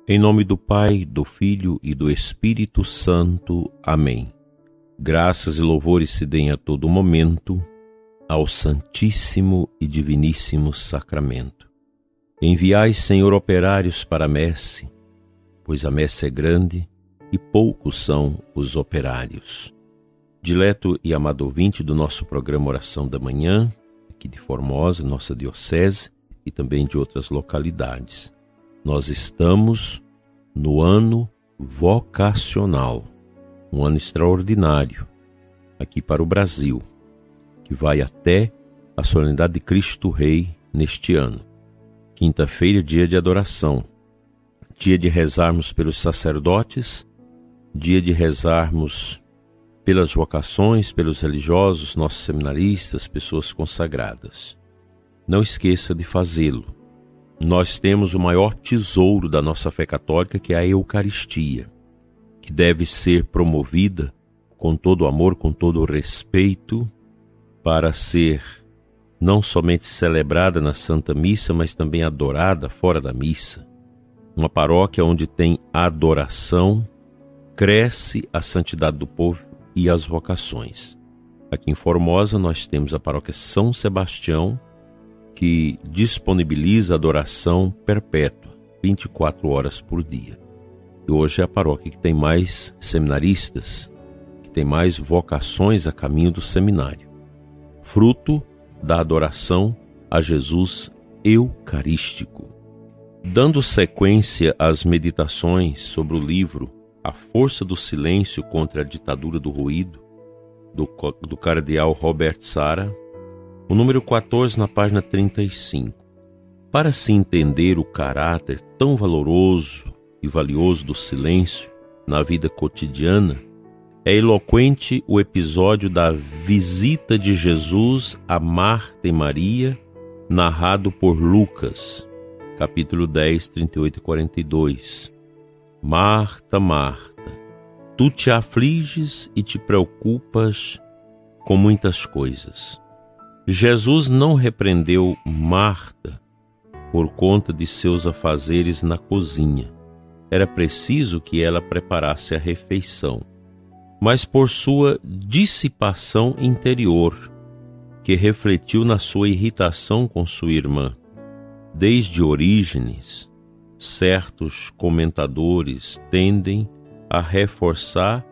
Em nome do Pai, do Filho e do Espírito Santo. Amém. Graças e louvores se deem a todo momento ao Santíssimo e Diviníssimo Sacramento. Enviai, Senhor, operários para a messe, pois a messe é grande e poucos são os operários. Dileto e amado ouvinte do nosso programa Oração da Manhã, aqui de Formosa, nossa diocese, e também de outras localidades. Nós estamos no ano vocacional, um ano extraordinário aqui para o Brasil, que vai até a solenidade de Cristo Rei neste ano. Quinta-feira, dia de adoração, dia de rezarmos pelos sacerdotes, dia de rezarmos pelas vocações, pelos religiosos, nossos seminaristas, pessoas consagradas. Não esqueça de fazê-lo. Nós temos o maior tesouro da nossa fé católica, que é a Eucaristia, que deve ser promovida com todo o amor, com todo o respeito, para ser não somente celebrada na Santa Missa, mas também adorada fora da missa. Uma paróquia onde tem adoração, cresce a santidade do povo e as vocações. Aqui em Formosa nós temos a paróquia São Sebastião, que disponibiliza adoração perpétua, 24 horas por dia. E hoje é a paróquia que tem mais seminaristas, que tem mais vocações a caminho do seminário, fruto da adoração a Jesus eucarístico. Dando sequência às meditações sobre o livro A Força do Silêncio contra a Ditadura do Ruído, do cardeal Robert Sarah, o número 14 na página 35. Para se entender o caráter tão valoroso e valioso do silêncio na vida cotidiana, é eloquente o episódio da visita de Jesus a Marta e Maria, narrado por Lucas, capítulo 10, 38 e 42. Marta, Marta, tu te afliges e te preocupas com muitas coisas. Jesus não repreendeu Marta por conta de seus afazeres na cozinha. Era preciso que ela preparasse a refeição, mas por sua dissipação interior, que refletiu na sua irritação com sua irmã. Desde Orígenes, certos comentadores tendem a reforçar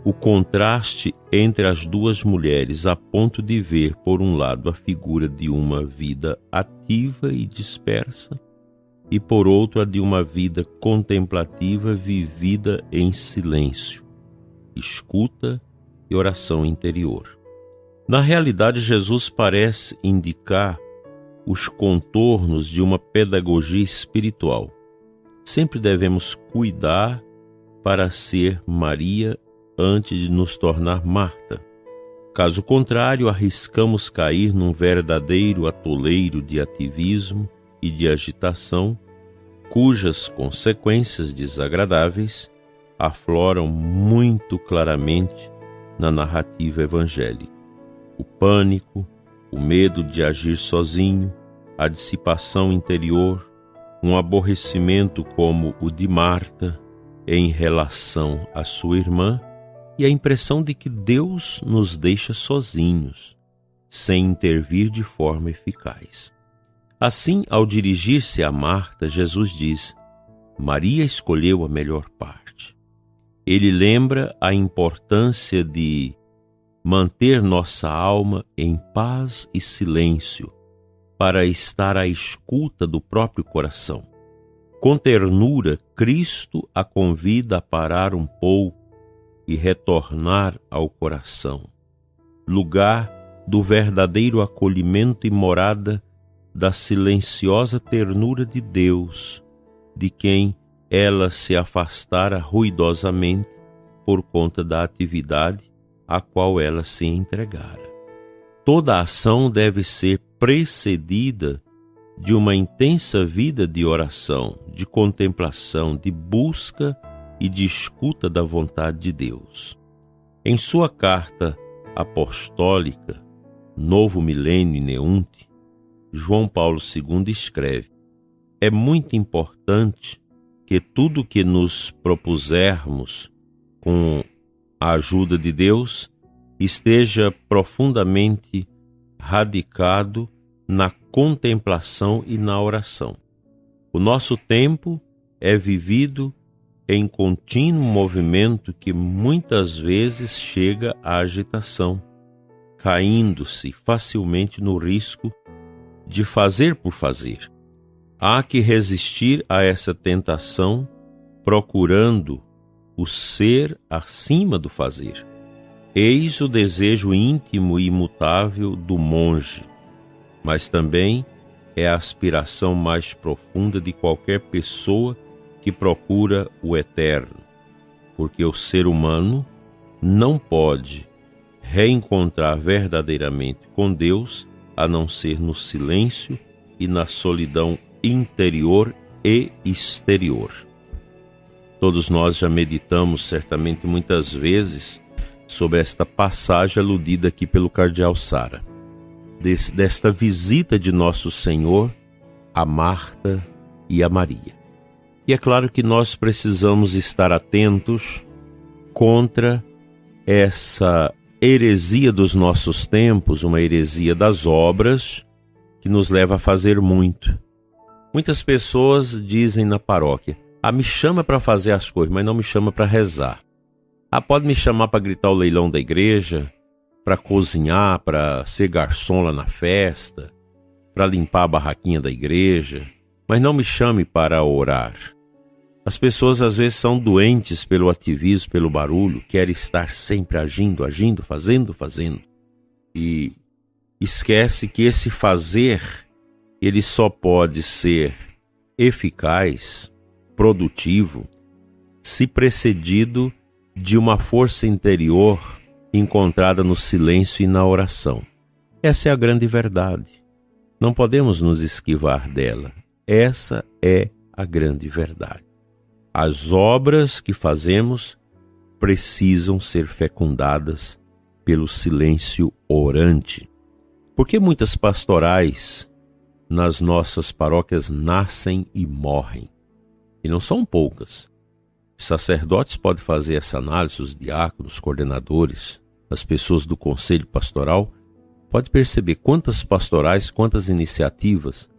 o contraste entre as duas mulheres, a ponto de ver, por um lado, a figura de uma vida ativa e dispersa, e por outro, a de uma vida contemplativa vivida em silêncio, escuta e oração interior. Na realidade, Jesus parece indicar os contornos de uma pedagogia espiritual. Sempre devemos cuidar para ser Maria antes de nos tornar Marta. Caso contrário, arriscamos cair num verdadeiro atoleiro de ativismo e de agitação, cujas consequências desagradáveis afloram muito claramente na narrativa evangélica. O pânico, o medo de agir sozinho, a dissipação interior, um aborrecimento como o de Marta em relação à sua irmã, e a impressão de que Deus nos deixa sozinhos, sem intervir de forma eficaz. Assim, ao dirigir-se a Marta, Jesus diz: Maria escolheu a melhor parte. Ele lembra a importância de manter nossa alma em paz e silêncio, para estar à escuta do próprio coração. Com ternura, Cristo a convida a parar um pouco e retornar ao coração, lugar do verdadeiro acolhimento e morada da silenciosa ternura de Deus, de quem ela se afastara ruidosamente por conta da atividade a qual ela se entregara. Toda ação deve ser precedida de uma intensa vida de oração, de contemplação, de busca e de escuta da vontade de Deus. Em sua carta apostólica, Novo Milênio Neunte, João Paulo II escreve: é muito importante que tudo que nos propusermos com a ajuda de Deus esteja profundamente radicado na contemplação e na oração. O nosso tempo é vivido em contínuo movimento que muitas vezes chega à agitação, caindo-se facilmente no risco de fazer por fazer. Há que resistir a essa tentação, procurando o ser acima do fazer. Eis o desejo íntimo e imutável do monge, mas também é a aspiração mais profunda de qualquer pessoa que procura o eterno, porque o ser humano não pode reencontrar verdadeiramente com Deus a não ser no silêncio e na solidão interior e exterior. Todos nós já meditamos certamente muitas vezes sobre esta passagem aludida aqui pelo cardeal Sara, desta visita de Nosso Senhor a Marta e a Maria. E é claro que nós precisamos estar atentos contra essa heresia dos nossos tempos, uma heresia das obras que nos leva a fazer muito. Muitas pessoas dizem na paróquia: me chama para fazer as coisas, mas não me chama para rezar. Pode me chamar para gritar o leilão da igreja, para cozinhar, para ser garçom lá na festa, para limpar a barraquinha da igreja, mas não me chame para orar. As pessoas às vezes são doentes pelo ativismo, pelo barulho, querem estar sempre agindo, fazendo. E esquece que esse fazer, ele só pode ser eficaz, produtivo, se precedido de uma força interior encontrada no silêncio e na oração. Essa é a grande verdade. Não podemos nos esquivar dela. Essa é a grande verdade. As obras que fazemos precisam ser fecundadas pelo silêncio orante. Porque muitas pastorais nas nossas paróquias nascem e morrem. E não são poucas. Os sacerdotes podem fazer essa análise, os diáconos, os coordenadores, as pessoas do conselho pastoral, pode perceber quantas pastorais, quantas iniciativas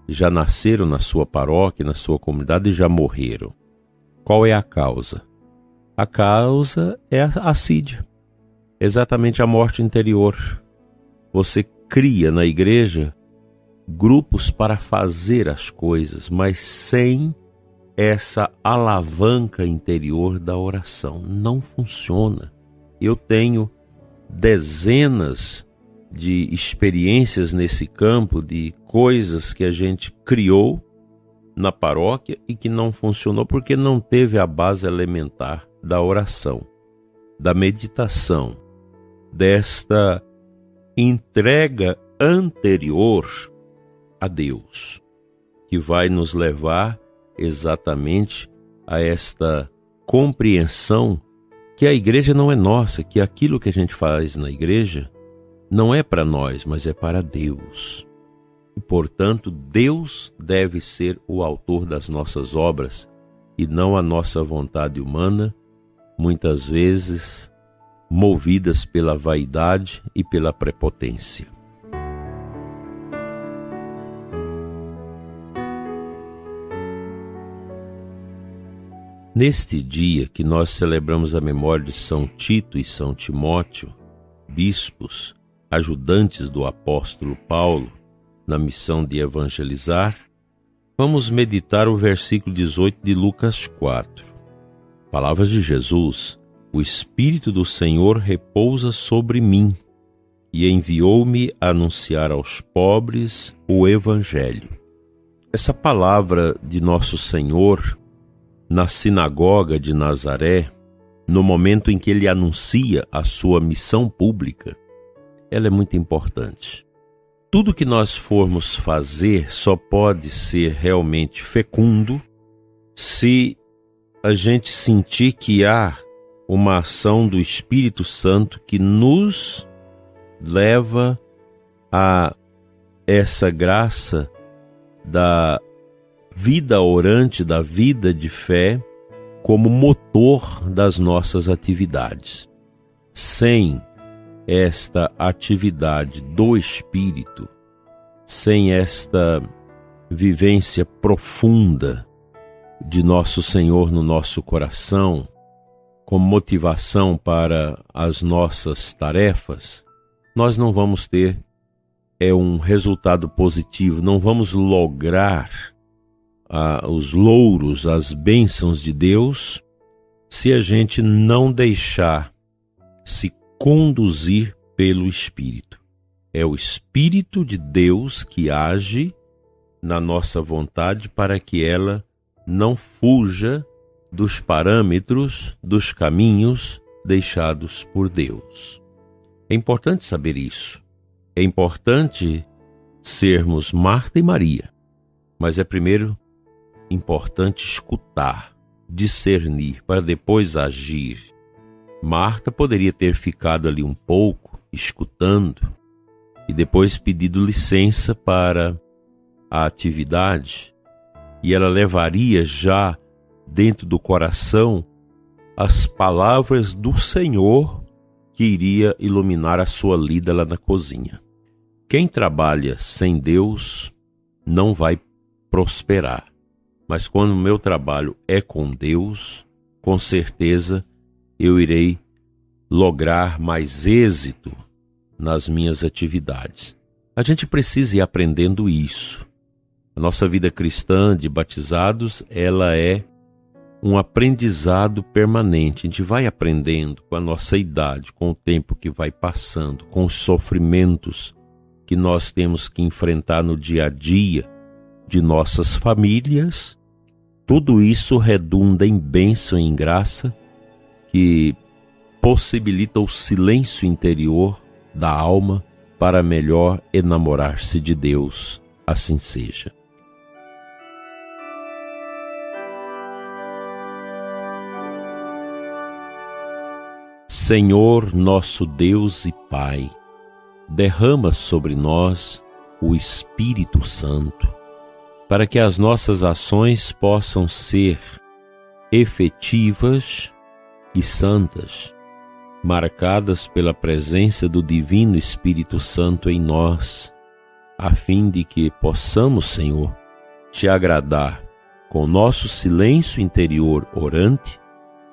já nasceram na sua paróquia, na sua comunidade e já morreram. Qual é a causa? A causa é a assídia, exatamente a morte interior. Você cria na igreja grupos para fazer as coisas, mas sem essa alavanca interior da oração. Não funciona. Eu tenho dezenas de experiências nesse campo, de coisas que a gente criou na paróquia e que não funcionou porque não teve a base elementar da oração, da meditação, desta entrega anterior a Deus, que vai nos levar exatamente a esta compreensão que a igreja não é nossa, que aquilo que a gente faz na igreja não é para nós, mas é para Deus. E, portanto, Deus deve ser o autor das nossas obras e não a nossa vontade humana, muitas vezes movidas pela vaidade e pela prepotência. Neste dia que nós celebramos a memória de São Tito e São Timóteo, bispos, ajudantes do apóstolo Paulo na missão de evangelizar, vamos meditar o versículo 18 de Lucas 4. Palavras de Jesus: o Espírito do Senhor repousa sobre mim e enviou-me a anunciar aos pobres o Evangelho. Essa palavra de Nosso Senhor na sinagoga de Nazaré, no momento em que ele anuncia a sua missão pública, ela é muito importante. Tudo que nós formos fazer só pode ser realmente fecundo se a gente sentir que há uma ação do Espírito Santo que nos leva a essa graça da vida orante, da vida de fé, como motor das nossas atividades. Sem esta atividade do Espírito, sem esta vivência profunda de Nosso Senhor no nosso coração, como motivação para as nossas tarefas, nós não vamos ter um resultado positivo, não vamos lograr os louros, as bênçãos de Deus, se a gente não deixar se conduzir pelo Espírito. É o Espírito de Deus que age na nossa vontade para que ela não fuja dos parâmetros, dos caminhos deixados por Deus. É importante saber isso. É importante sermos Marta e Maria, mas é primeiro importante escutar, discernir, para depois agir. Marta poderia ter ficado ali um pouco, escutando, e depois pedido licença para a atividade, e ela levaria já dentro do coração as palavras do Senhor que iria iluminar a sua lida lá na cozinha. Quem trabalha sem Deus não vai prosperar, mas quando o meu trabalho é com Deus, com certeza eu irei lograr mais êxito nas minhas atividades. A gente precisa ir aprendendo isso. A nossa vida cristã de batizados, ela é um aprendizado permanente. A gente vai aprendendo com a nossa idade, com o tempo que vai passando, com os sofrimentos que nós temos que enfrentar no dia a dia de nossas famílias. Tudo isso redunda em bênção e em graça que possibilita o silêncio interior da alma para melhor enamorar-se de Deus. Assim seja. Senhor, nosso Deus e Pai, derrama sobre nós o Espírito Santo, para que as nossas ações possam ser efetivas e santas, marcadas pela presença do Divino Espírito Santo em nós, a fim de que possamos, Senhor, te agradar com nosso silêncio interior orante,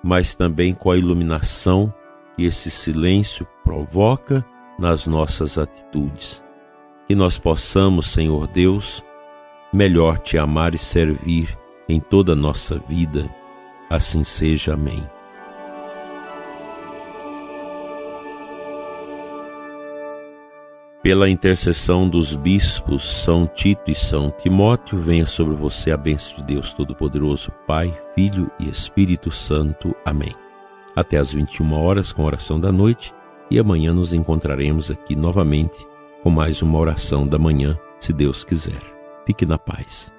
mas também com a iluminação que esse silêncio provoca nas nossas atitudes. Que nós possamos, Senhor Deus, melhor te amar e servir em toda a nossa vida. Assim seja. Amém. Pela intercessão dos bispos São Tito e São Timóteo, venha sobre você a bênção de Deus Todo-Poderoso, Pai, Filho e Espírito Santo. Amém. Até às 21 horas com a oração da noite, e amanhã nos encontraremos aqui novamente com mais uma oração da manhã, se Deus quiser. Fique na paz.